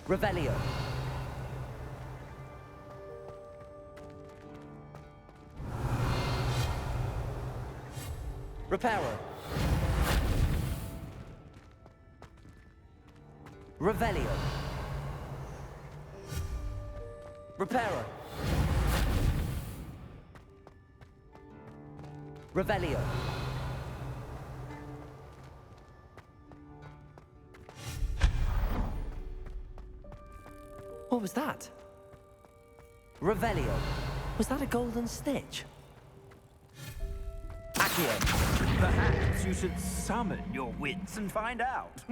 Revelio. Reparo. Revelio. Reparo. Revelio. What was that? Revelio. Was that a golden stitch? Accio. Perhaps you should summon your wits and find out.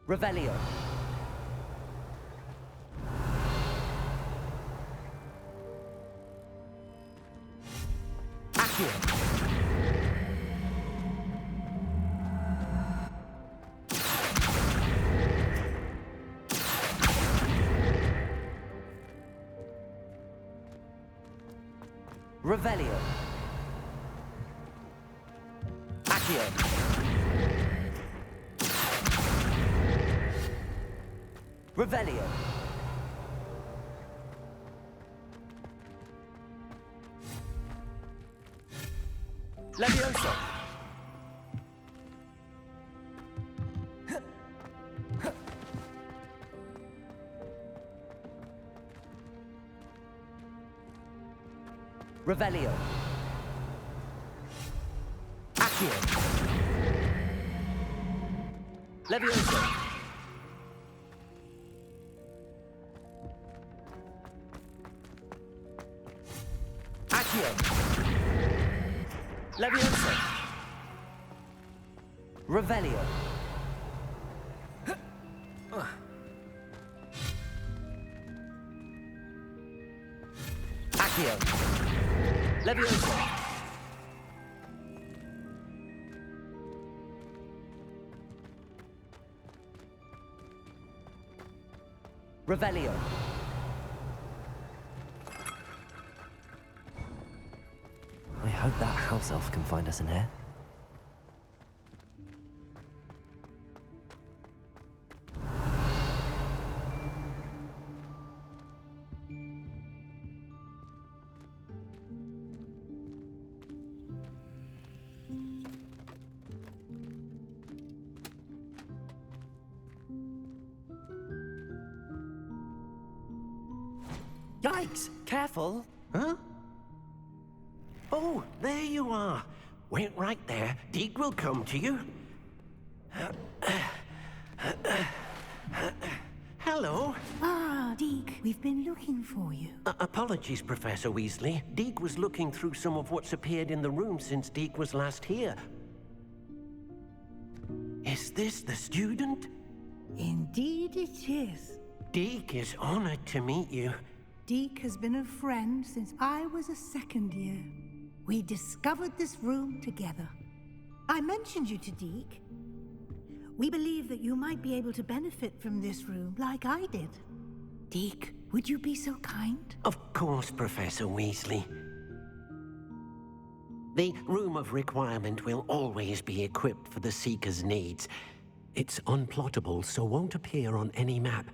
Revelio. Accio. Revelio. Accio. Revelio. Levioso. Revelio. Accio. Levioso. Accio. Levioso. Revelio. Accio. Levioso. Revelio. I hope that house elf can find us in here. Yikes! Careful! Huh? Oh, there you are. Wait right there. Deke will come to you. Hello. Ah, Deke, we've been looking for you. Apologies, Professor Weasley. Deke was looking through some of what's appeared in the room since Deke was last here. Is this the student? Indeed it is. Deke is honored to meet you. Deke has been a friend since I was a second year. We discovered this room together. I mentioned you to Deke. We believe that you might be able to benefit from this room like I did. Deke, would you be so kind? Of course, Professor Weasley. The Room of Requirement will always be equipped for the Seeker's needs. It's unplottable, so won't appear on any map.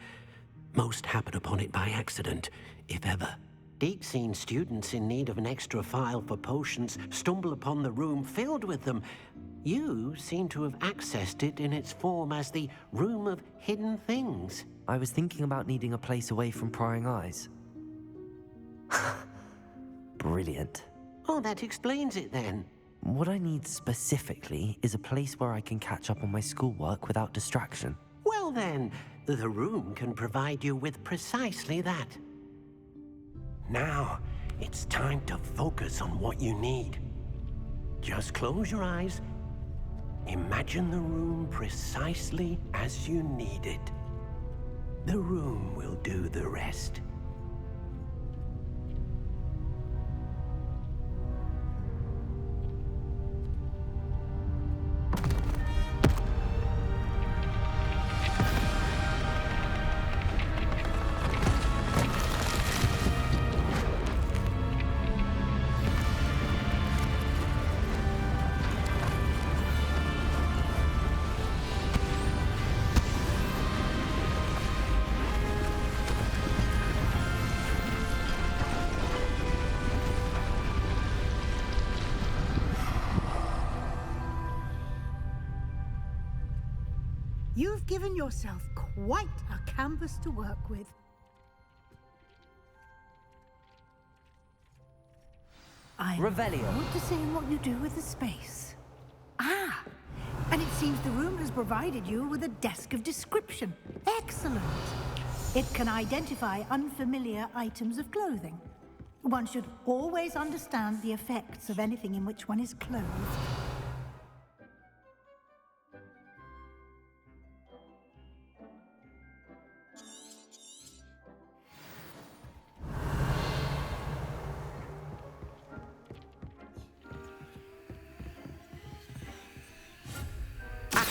Most happen upon it by accident, if ever. Deke's seen students in need of an extra file for potions stumble upon the room filled with them. You seem to have accessed it in its form as the Room of Hidden Things. I was thinking about needing a place away from prying eyes. Brilliant. Oh, that explains it then. What I need specifically is a place where I can catch up on my schoolwork without distraction. Well then, the room can provide you with precisely that. Now, it's time to focus on what you need. Just close your eyes. Imagine the room precisely as you need it. The room will do the rest. You've given yourself quite a canvas to work with. I Revelio. want to say what you do with the space. Ah, and it seems the room has provided you with a desk of description. Excellent. It can identify unfamiliar items of clothing. One should always understand the effects of anything in which one is clothed.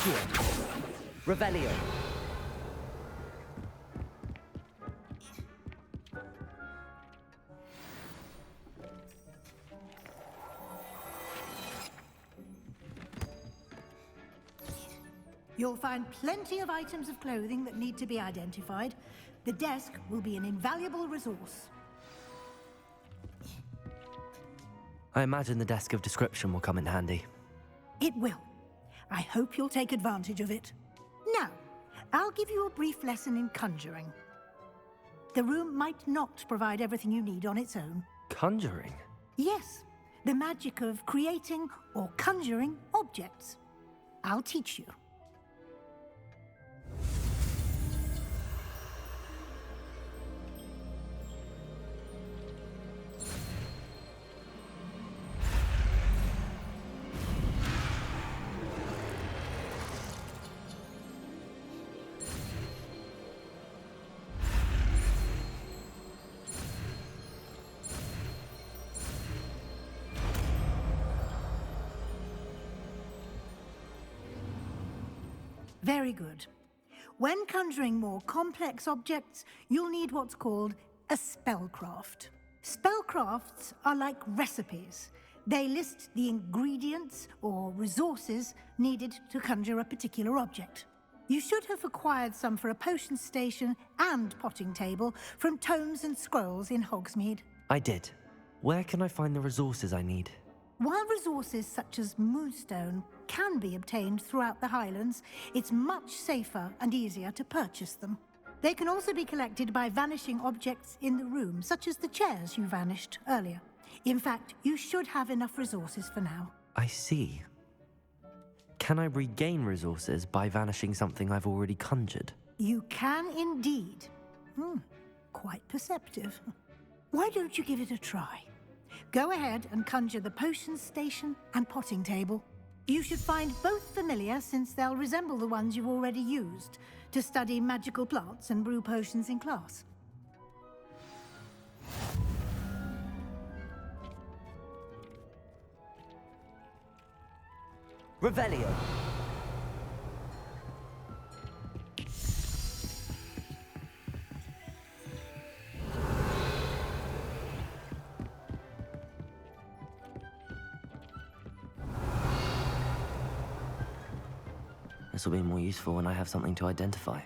Accio. Revelio. You'll find plenty of items of clothing that need to be identified. The desk will be an invaluable resource. I imagine the desk of description will come in handy. It will. I hope you'll take advantage of it. Now, I'll give you a brief lesson in conjuring. The room might not provide everything you need on its own. Conjuring? Yes, the magic of creating or conjuring objects. I'll teach you. Very good. When conjuring more complex objects, you'll need what's called a spellcraft. Spellcrafts are like recipes. They list the ingredients or resources needed to conjure a particular object. You should have acquired some for a potion station and potting table from tomes and scrolls in Hogsmeade. I did. Where can I find the resources I need? While resources such as moonstone can be obtained throughout the Highlands, it's much safer and easier to purchase them. They can also be collected by vanishing objects in the room, such as the chairs you vanished earlier. In fact, you should have enough resources for now. I see. Can I regain resources by vanishing something I've already conjured? You can indeed. Quite perceptive. Why don't you give it a try? Go ahead and conjure the potion station and potting table. You should find both familiar, since they'll resemble the ones you've already used to study magical plants and brew potions in class. Revelio. This will be more useful when I have something to identify.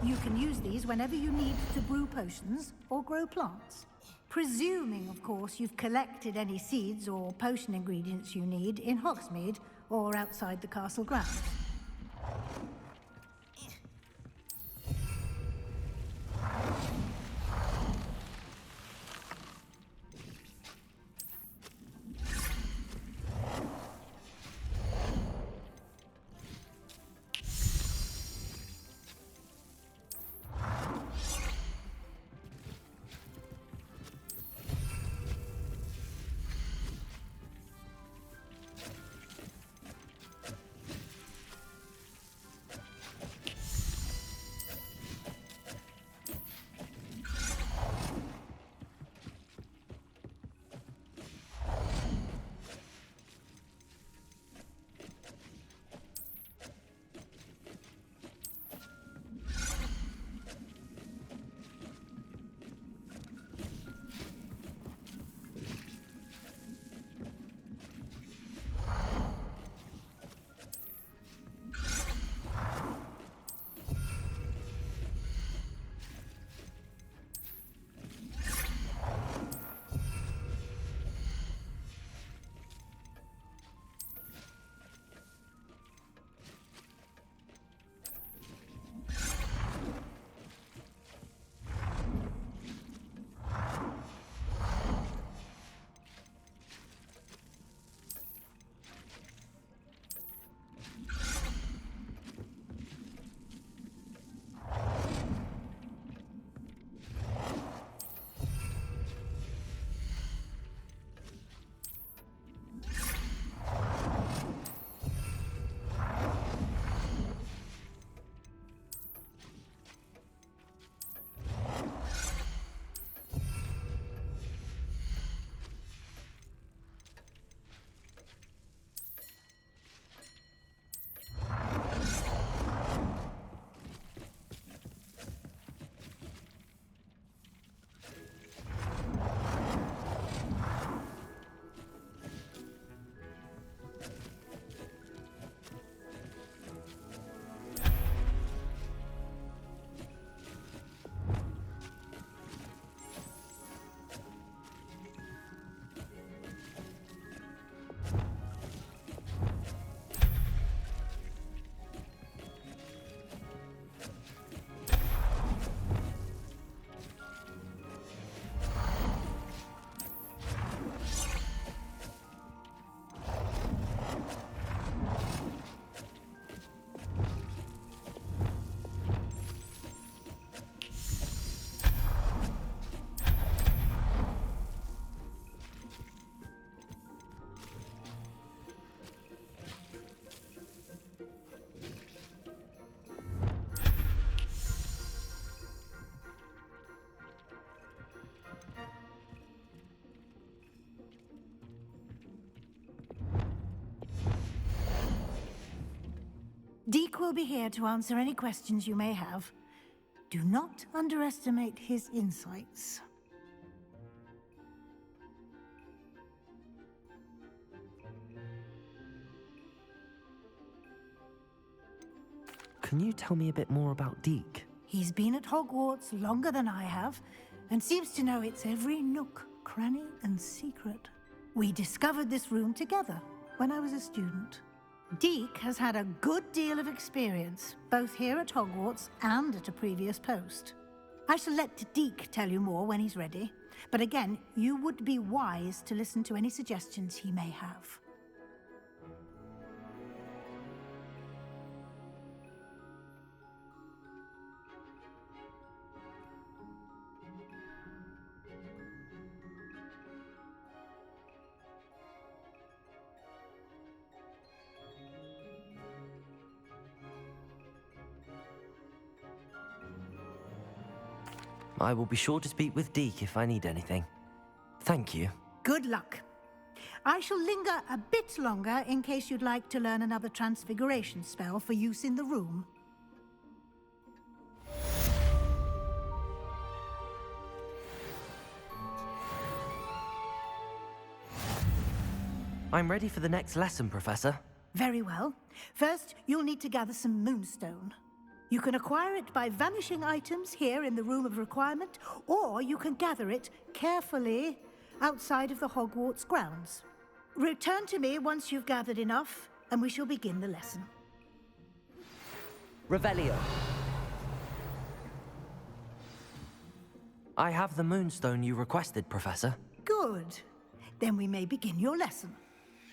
You can use these whenever you need to brew potions or grow plants. Presuming, of course, you've collected any seeds or potion ingredients you need in Hogsmeade or outside the castle grounds. Deke will be here to answer any questions you may have. Do not underestimate his insights. Can you tell me a bit more about Deke? He's been at Hogwarts longer than I have, and seems to know its every nook, cranny, and secret. We discovered this room together when I was a student. Deke has had a good deal of experience, both here at Hogwarts and at a previous post. I shall let Deke tell you more when he's ready, but again, you would be wise to listen to any suggestions he may have. I will be sure to speak with Deke if I need anything. Thank you. Good luck. I shall linger a bit longer in case you'd like to learn another transfiguration spell for use in the room. I'm ready for the next lesson, Professor. Very well. First, you'll need to gather some moonstone. You can acquire it by vanishing items here in the Room of Requirement, or you can gather it carefully outside of the Hogwarts grounds. Return to me once you've gathered enough, and we shall begin the lesson. Revelio. I have the moonstone you requested, Professor. Good. Then we may begin your lesson.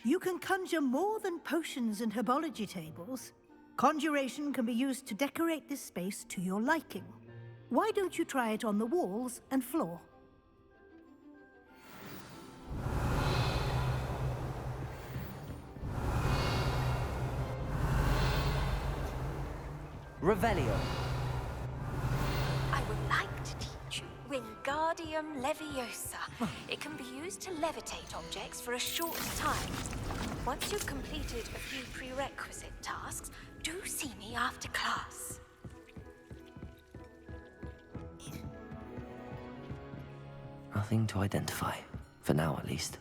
You can conjure more than potions and herbology tables. Conjuration can be used to decorate this space to your liking. Why don't you try it on the walls and floor? Revelio. I would like to teach you Wingardium Leviosa. It can be used to levitate objects for a short time. Once you've completed a few prerequisite tasks, do see me after class. Nothing to identify. For now, at least.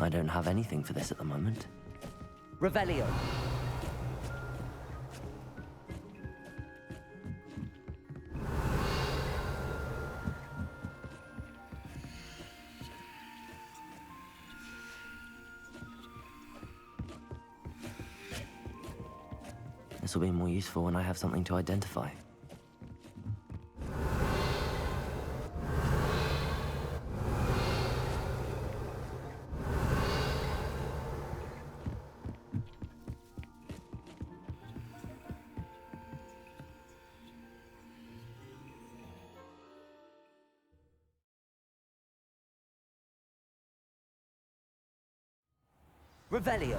I don't have anything for this at the moment. Revelio. This will be more useful when I have something to identify. Revelio.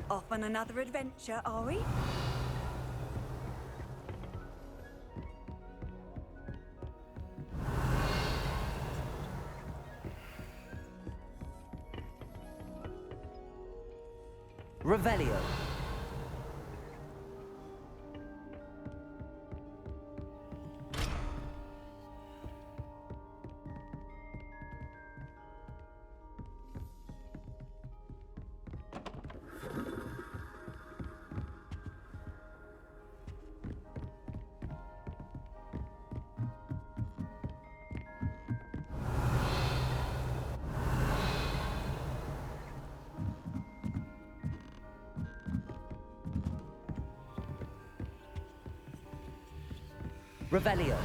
Off on another adventure, are we? Revelio. Revelio.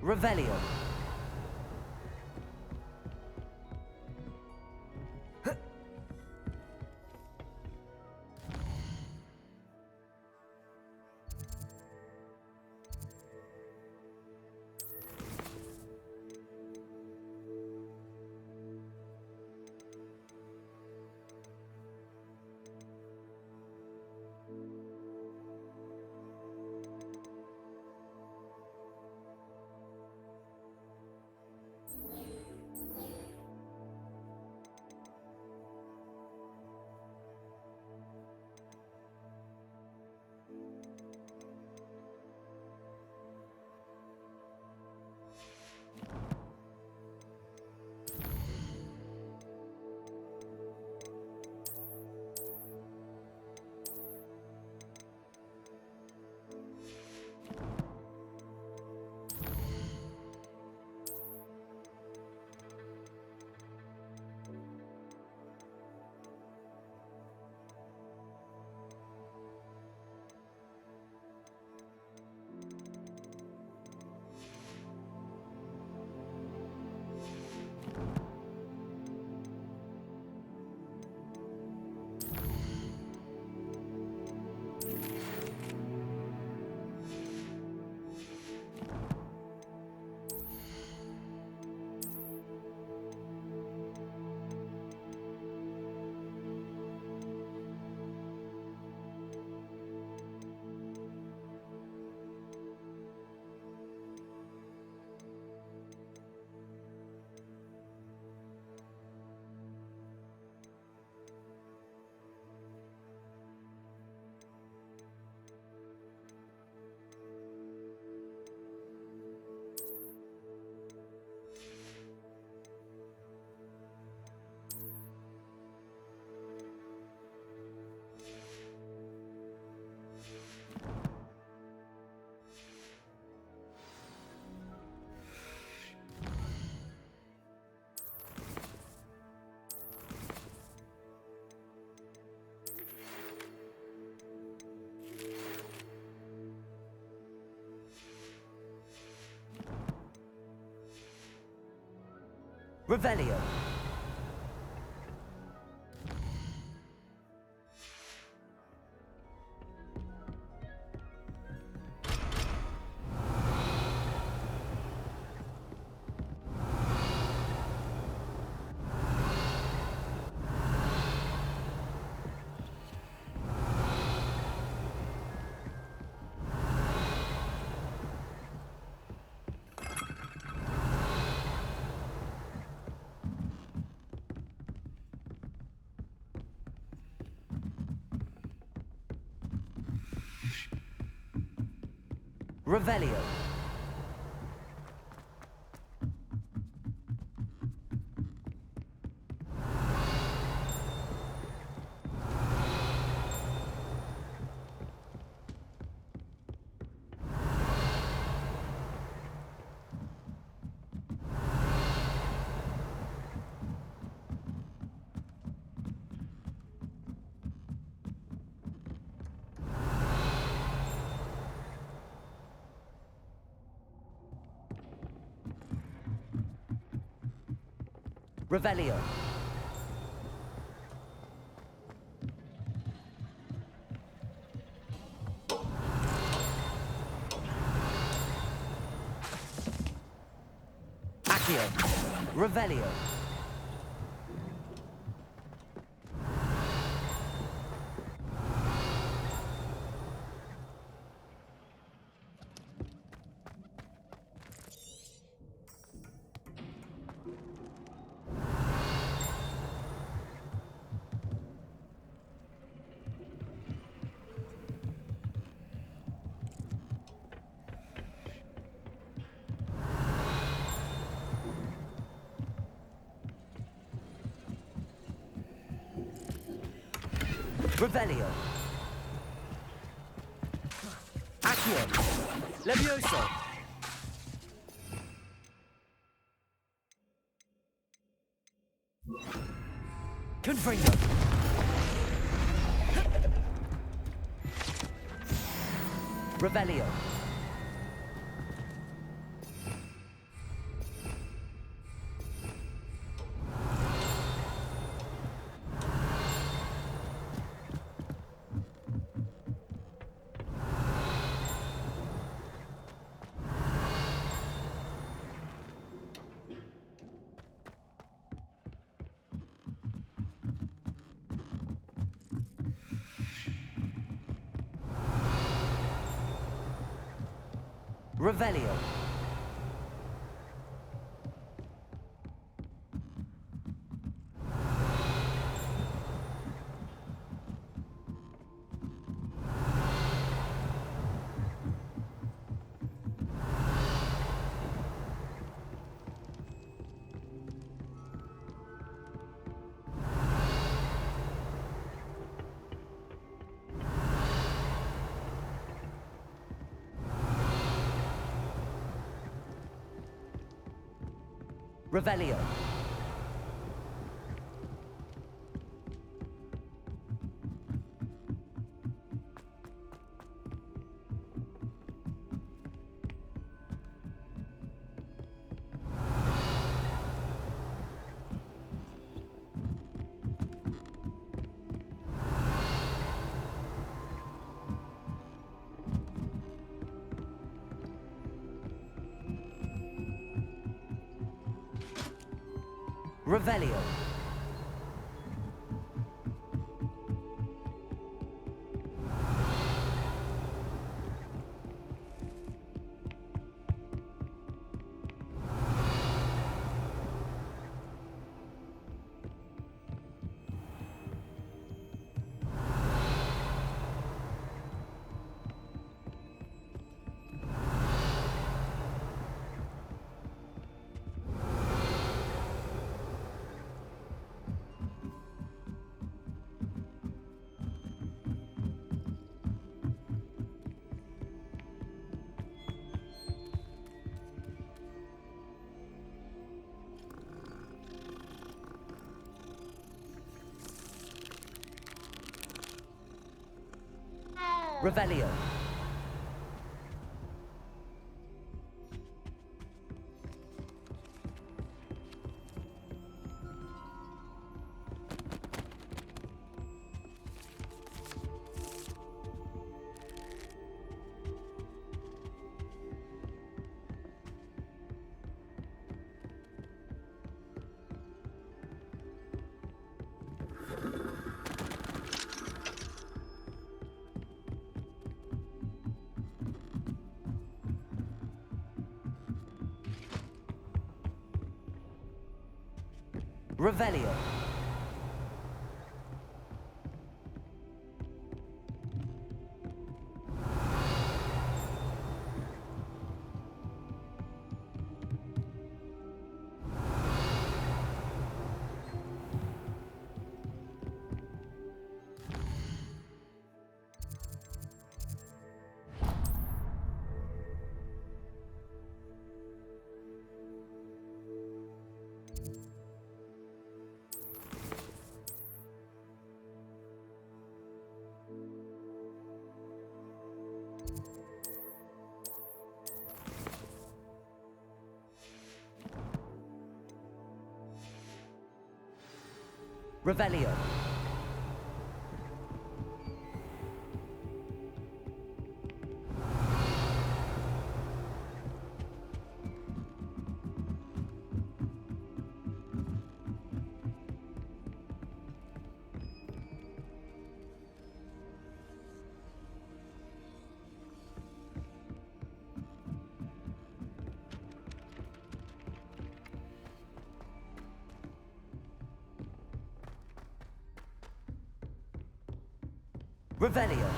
Revelio. Revelio. Revelio. Revelio. Accio. Revelio. Revelio. Accio. Levioso. Confringo. Revelio. Revelio. Revelio. Revelio. Revelio. Revelio. Revelio. Revelio.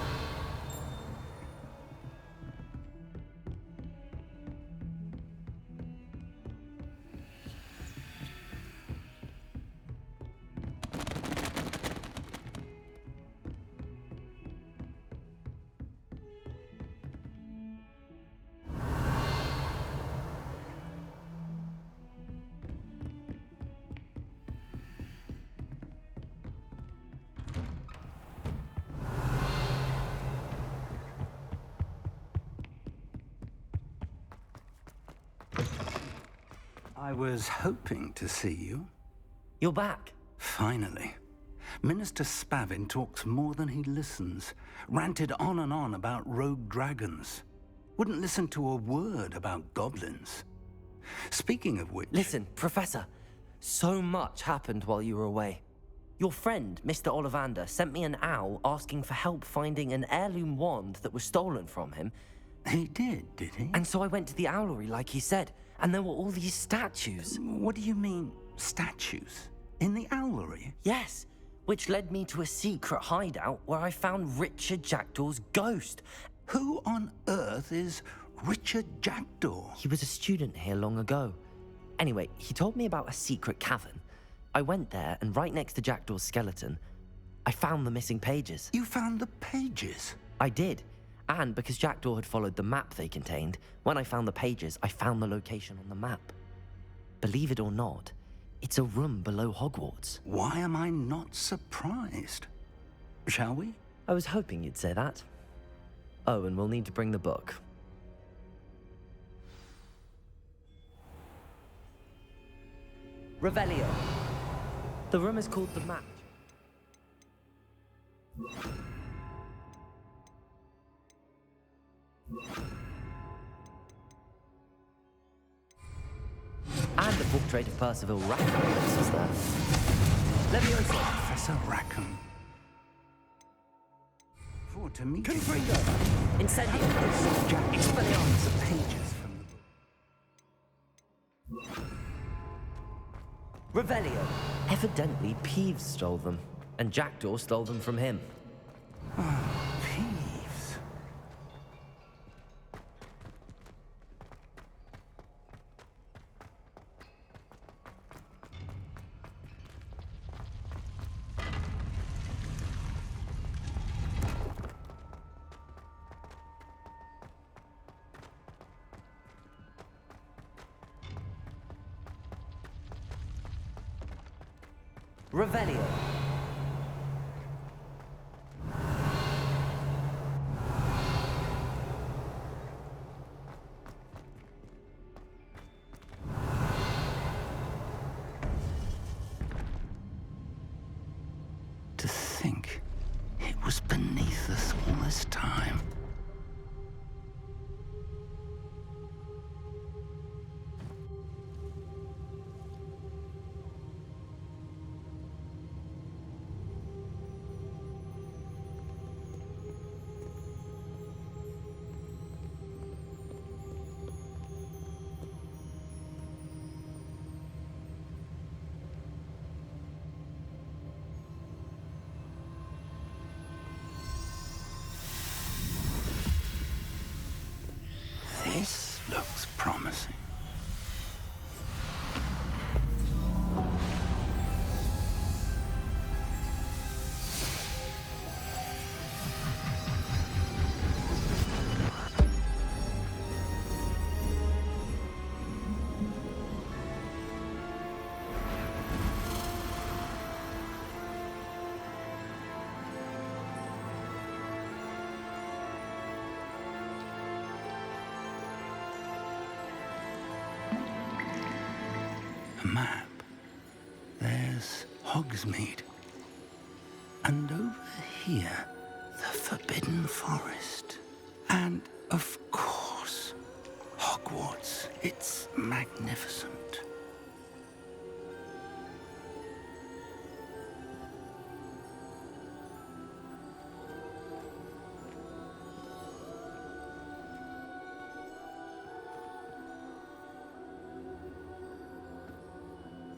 I was hoping to see you. You're back. Finally. Minister Spavin talks more than he listens. Ranted on and on about rogue dragons. Wouldn't listen to a word about goblins. Speaking of which... Listen, Professor. So much happened while you were away. Your friend, Mr. Ollivander, sent me an owl asking for help finding an heirloom wand that was stolen from him. He did he? And so I went to the owlery like he said, and there were all these statues. What do you mean, statues? In the owlery? Yes, which led me to a secret hideout where I found Richard Jackdaw's ghost. Who on earth is Richard Jackdaw? He was a student here long ago. Anyway, he told me about a secret cavern. I went there, and right next to Jackdaw's skeleton, I found the missing pages. You found the pages? I did. And because Jackdaw had followed the map they contained, when I found the pages, I found the location on the map. Believe it or not, it's a room below Hogwarts. Why am I not surprised? Shall we? I was hoping you'd say that. Oh, and we'll need to bring the book. Revelio. The room is called the map. And the portrait of Percival Rackham was there. Leviosa. Professor Rackham. Forward to meet you. Incendio. Jack Expelliarmus. the pages from the book. Revelio. Evidently, Peeves stole them, and Jackdaw stole them from him. Peeves. Revelio. To think it was beneath us all this time. This looks promising. A map. There's Hogsmeade. And over here, the Forbidden Forest. And, of course, Hogwarts. It's magnificent.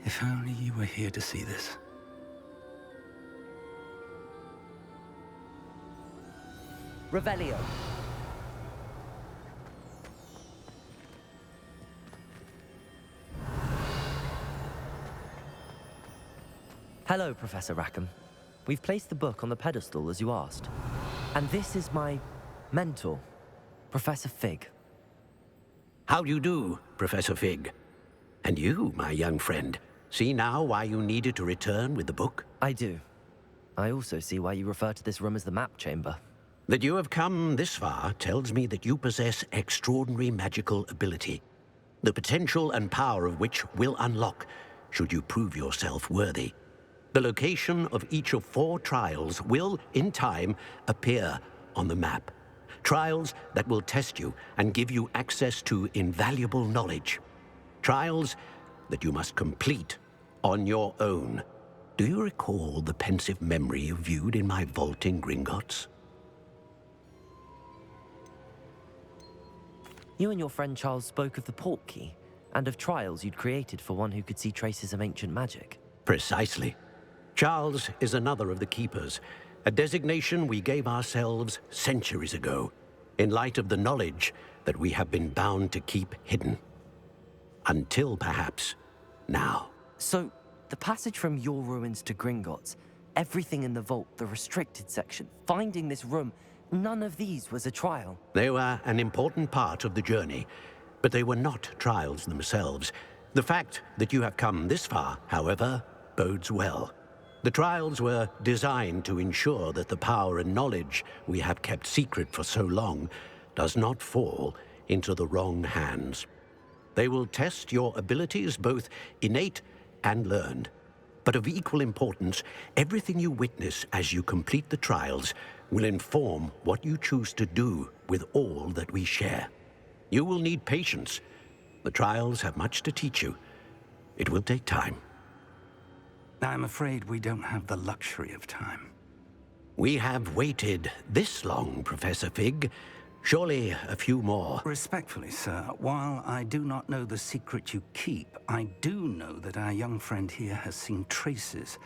If only you were here to see this. Revelio. Hello, Professor Rackham. We've placed the book on the pedestal as you asked. And this is my mentor, Professor Fig. How do you do, Professor Fig? And you, my young friend, see now why you needed to return with the book? I do. I also see why you refer to this room as the map chamber. That you have come this far tells me that you possess extraordinary magical ability, the potential and power of which will unlock should you prove yourself worthy. The location of each of 4 trials will, in time, appear on the map. Trials that will test you and give you access to invaluable knowledge. Trials that you must complete on your own. Do you recall the pensive memory you viewed in my vault in Gringotts? You and your friend Charles spoke of the port key and of trials you'd created for one who could see traces of ancient magic. Precisely. Charles is another of the Keepers, a designation we gave ourselves centuries ago, in light of the knowledge that we have been bound to keep hidden. Until, perhaps, now. So, the passage from your ruins to Gringotts, everything in the vault, the restricted section, finding this room, none of these was a trial. They were an important part of the journey, but they were not trials themselves. The fact that you have come this far, however, bodes well. The trials were designed to ensure that the power and knowledge we have kept secret for so long does not fall into the wrong hands. They will test your abilities, both innate and learned. But of equal importance, everything you witness as you complete the trials will inform what you choose to do with all that we share. You will need patience. The trials have much to teach you. It will take time. I'm afraid we don't have the luxury of time. We have waited this long, Professor Fig. Surely a few more. Respectfully, sir, while I do not know the secret you keep, I do know that our young friend here has seen traces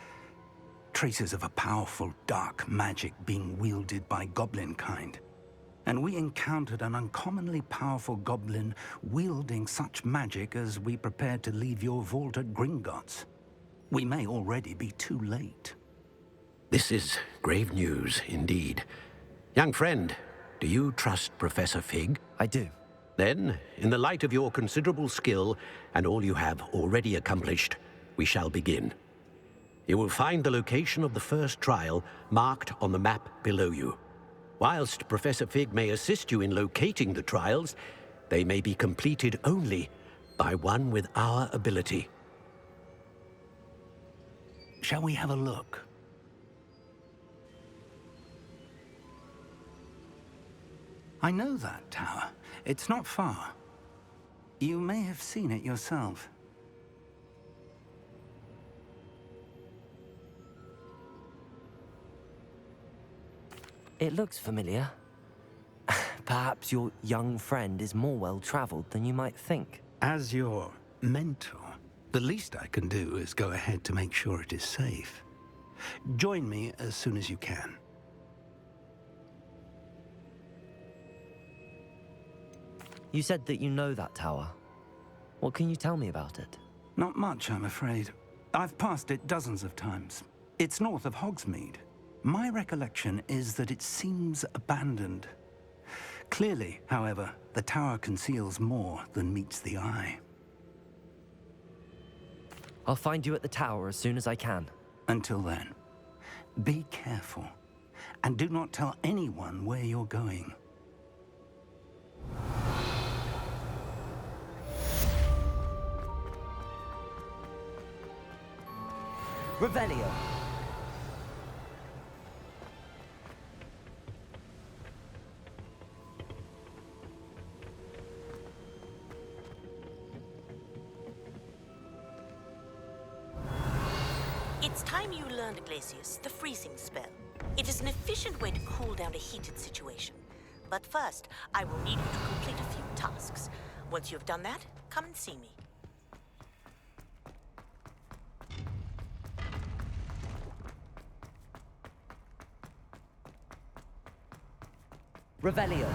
of a powerful dark magic being wielded by goblin kind. And we encountered an uncommonly powerful goblin wielding such magic as we prepared to leave your vault at Gringotts. We may already be too late. This is grave news indeed. Young friend, do you trust Professor Fig? I do. Then, in the light of your considerable skill and all you have already accomplished, we shall begin. You will find the location of the first trial marked on the map below you. Whilst Professor Fig may assist you in locating the trials, they may be completed only by one with our ability. Shall we have a look? I know that tower. It's not far. You may have seen it yourself. It looks familiar. Perhaps your young friend is more well-traveled than you might think. As your mentor, the least I can do is go ahead to make sure it is safe. Join me as soon as you can. You said that you know that tower. What can you tell me about it? Not much, I'm afraid. I've passed it dozens of times. It's north of Hogsmeade. My recollection is that it seems abandoned. Clearly, however, the tower conceals more than meets the eye. I'll find you at the tower as soon as I can. Until then, be careful, and do not tell anyone where you're going. Revelio! It's time you learned, Glacius, the freezing spell. It is an efficient way to cool down a heated situation. But first, I will need you to complete a few tasks. Once you've done that, come and see me. Revelio!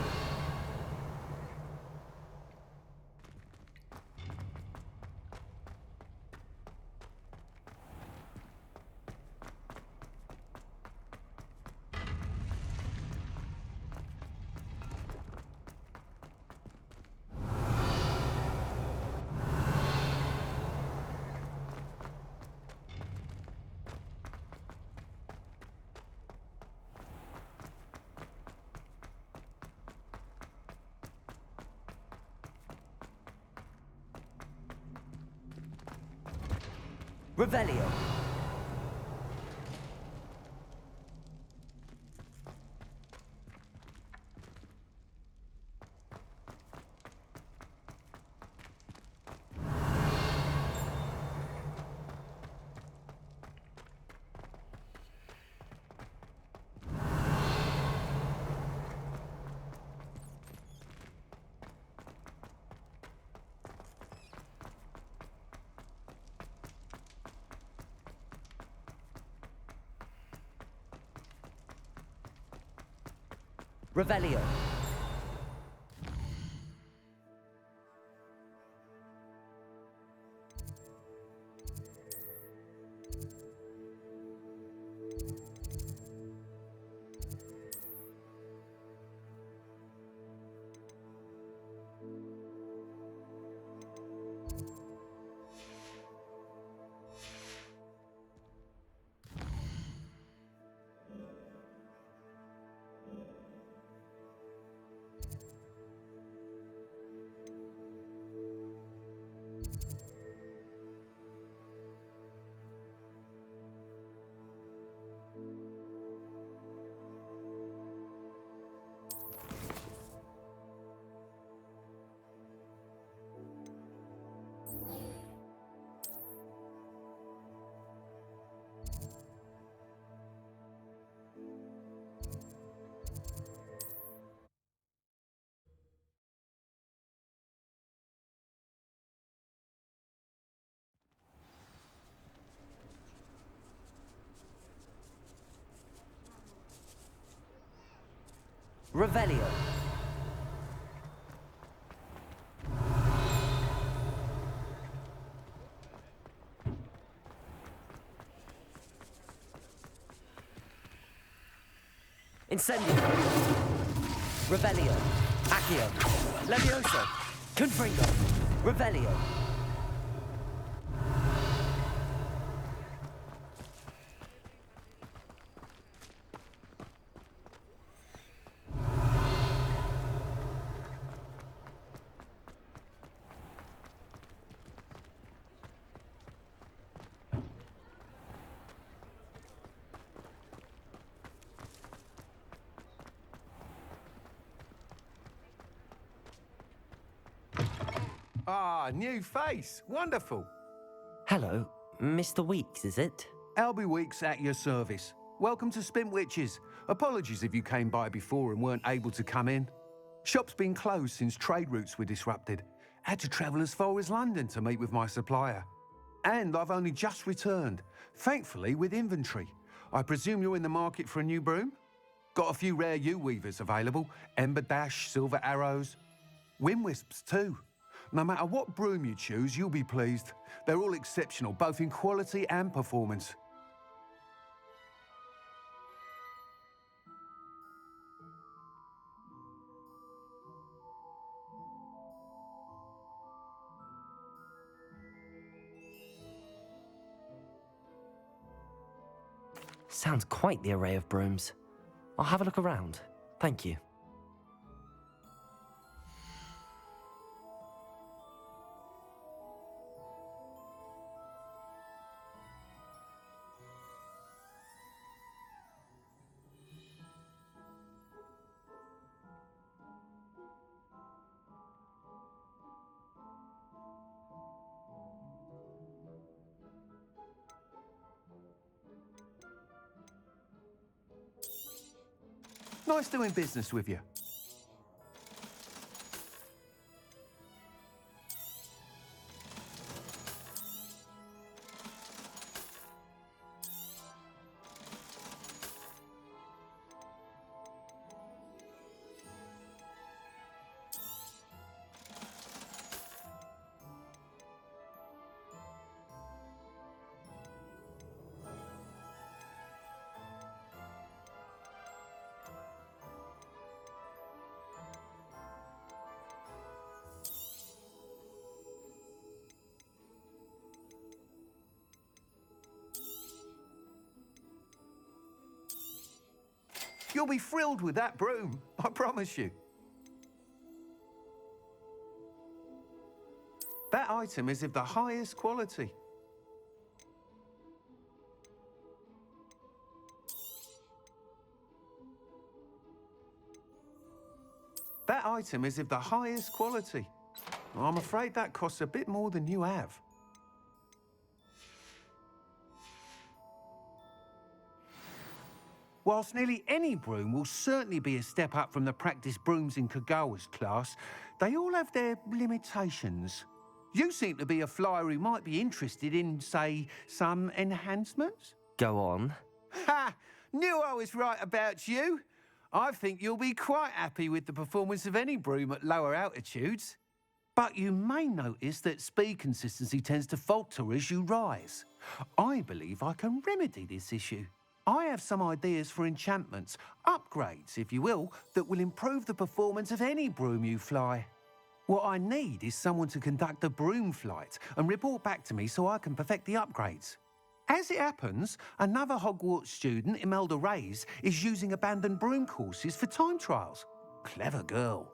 Revelio! Revelio! Revelio! Incendio! Revelio! Accio! Levioso! Confringo! Revelio! Ah, new face. Wonderful. Hello, Mr. Weeks, is it? Albie Weeks at your service. Welcome to Spint Witches. Apologies if you came by before and weren't able to come in. Shop's been closed since trade routes were disrupted. Had to travel as far as London to meet with my supplier. And I've only just returned, thankfully with inventory. I presume you're in the market for a new broom? Got a few rare yew weavers available. Ember Dash, Silver Arrows. Windwisps too. No matter what broom you choose, you'll be pleased. They're all exceptional, both in quality and performance. Sounds quite the array of brooms. I'll have a look around. Thank you. Nice doing business with you. You'll be thrilled with that broom, I promise you. That item is of the highest quality. That item is of the highest quality. I'm afraid that costs a bit more than you have. Whilst nearly any broom will certainly be a step up from the practice brooms in Kagawa's class, they all have their limitations. You seem to be a flyer who might be interested in, say, some enhancements? Go on. Ha! Knew I was right about you. I think you'll be quite happy with the performance of any broom at lower altitudes. But you may notice that speed consistency tends to falter as you rise. I believe I can remedy this issue. I have some ideas for enchantments, upgrades, if you will, that will improve the performance of any broom you fly. What I need is someone to conduct a broom flight and report back to me so I can perfect the upgrades. As it happens, another Hogwarts student, Imelda Reyes, is using abandoned broom courses for time trials. Clever girl.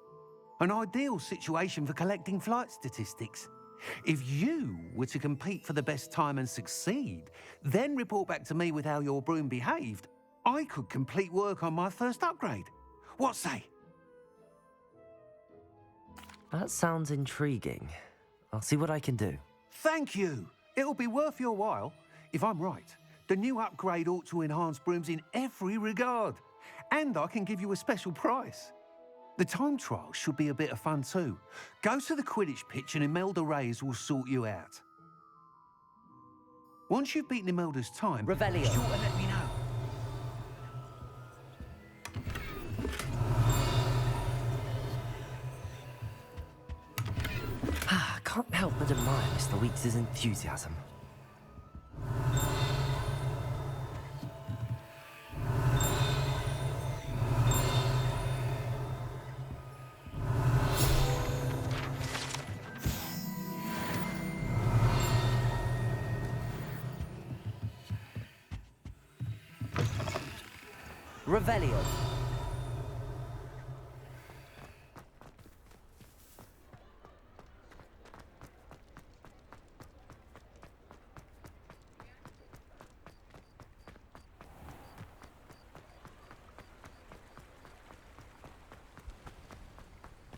An ideal situation for collecting flight statistics. If you were to compete for the best time and succeed, then report back to me with how your broom behaved, I could complete work on my first upgrade. What say? That sounds intriguing. I'll see what I can do. Thank you. It'll be worth your while. If I'm right, the new upgrade ought to enhance brooms in every regard. And I can give you a special price. The time trial should be a bit of fun too. Go to the Quidditch pitch and Imelda Reyes will sort you out. Once you've beaten Imelda's time, Revelio. be sure to let me know. I can't help but admire Mr. Weeks' enthusiasm. Revelio.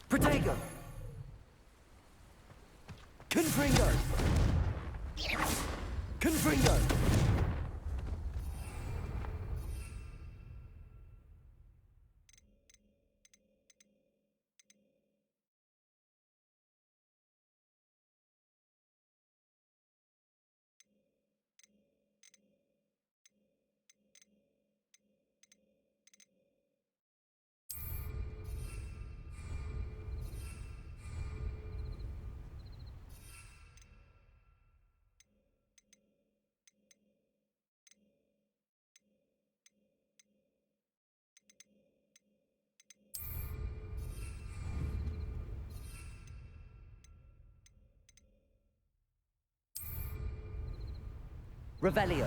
Protego. Confringo. Confringo. Revelio.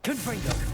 Confringo.